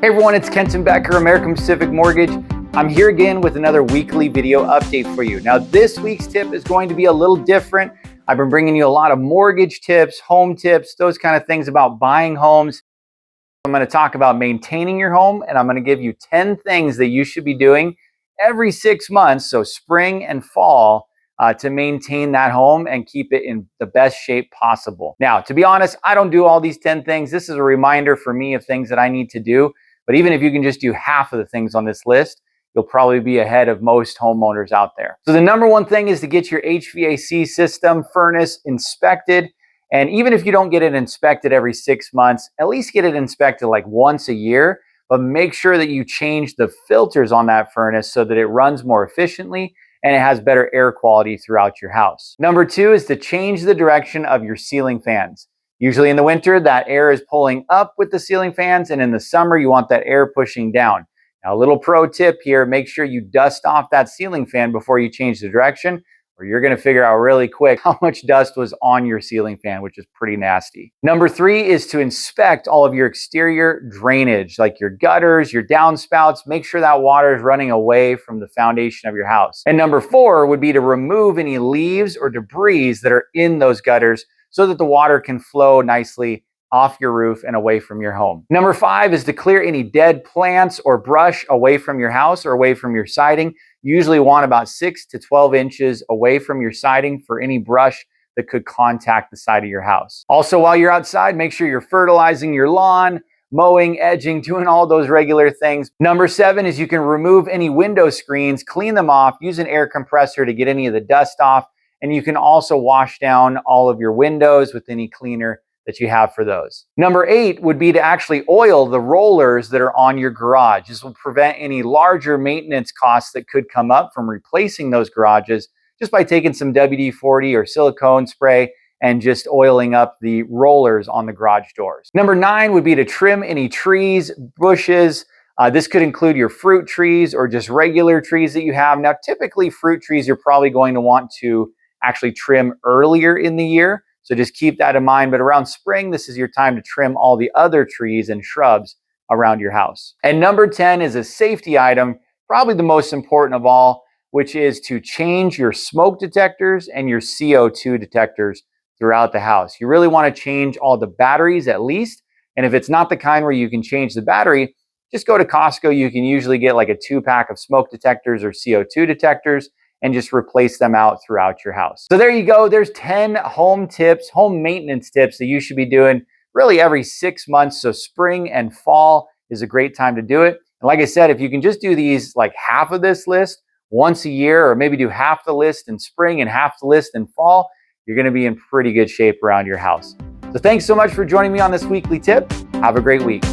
Hey everyone, it's Kenton Becker, American Pacific Mortgage. I'm here again with another weekly video update for you. Now, this week's tip is going to be a little different. I've been bringing you a lot of mortgage tips, home tips, those kind of things about buying homes. I'm going to talk about maintaining your home, and I'm going to give you 10 things that you should be doing every 6 months, so spring and fall, to maintain that home and keep it in the best shape possible. Now, to be honest, I don't do all these 10 things. This is a reminder for me of things that I need to do. But even if you can just do half of the things on this list, you'll probably be ahead of most homeowners out there. So the number one thing is to get your HVAC system, furnace inspected. And even if you don't get it inspected every 6 months, at least get it inspected like once a year. But make sure that you change the filters on that furnace so that it runs more efficiently and it has better air quality throughout your house. Number two is to change the direction of your ceiling fans. Usually in the winter, that air is pulling up with the ceiling fans, and in the summer, you want that air pushing down. Now, a little pro tip here, make sure you dust off that ceiling fan before you change the direction, or you're gonna figure out really quick how much dust was on your ceiling fan, which is pretty nasty. Number three is to inspect all of your exterior drainage, like your gutters, your downspouts. Make sure that water is running away from the foundation of your house. And number four would be to remove any leaves or debris that are in those gutters so that the water can flow nicely off your roof and away from your home. Number five is to clear any dead plants or brush away from your house or away from your siding. You usually want about 6 to 12 inches away from your siding for any brush that could contact the side of your house. Also, while you're outside, make sure you're fertilizing your lawn, mowing, edging, doing all those regular things. Number seven is you can remove any window screens, clean them off, use an air compressor to get any of the dust off. And you can also wash down all of your windows with any cleaner that you have for those. Number eight would be to actually oil the rollers that are on your garage. This will prevent any larger maintenance costs that could come up from replacing those garages just by taking some WD-40 or silicone spray and just oiling up the rollers on the garage doors. Number nine would be to trim any trees, bushes. This could include your fruit trees or just regular trees that you have. Now, typically fruit trees you're probably going to want to actually trim earlier in the year. So just keep that in mind. But around spring, this is your time to trim all the other trees and shrubs around your house. And number 10 is a safety item, probably the most important of all, which is to change your smoke detectors and your CO2 detectors throughout the house. You really want to change all the batteries at least. And if it's not the kind where you can change the battery, just go to Costco. You can usually get like a 2-pack of smoke detectors or CO2 detectors and just replace them out throughout your house. So there you go. There's 10 home tips, home maintenance tips that you should be doing really every 6 months. So spring and fall is a great time to do it. And like I said, if you can just do these like half of this list once a year, or maybe do half the list in spring and half the list in fall, you're gonna be in pretty good shape around your house. So thanks so much for joining me on this weekly tip. Have a great week.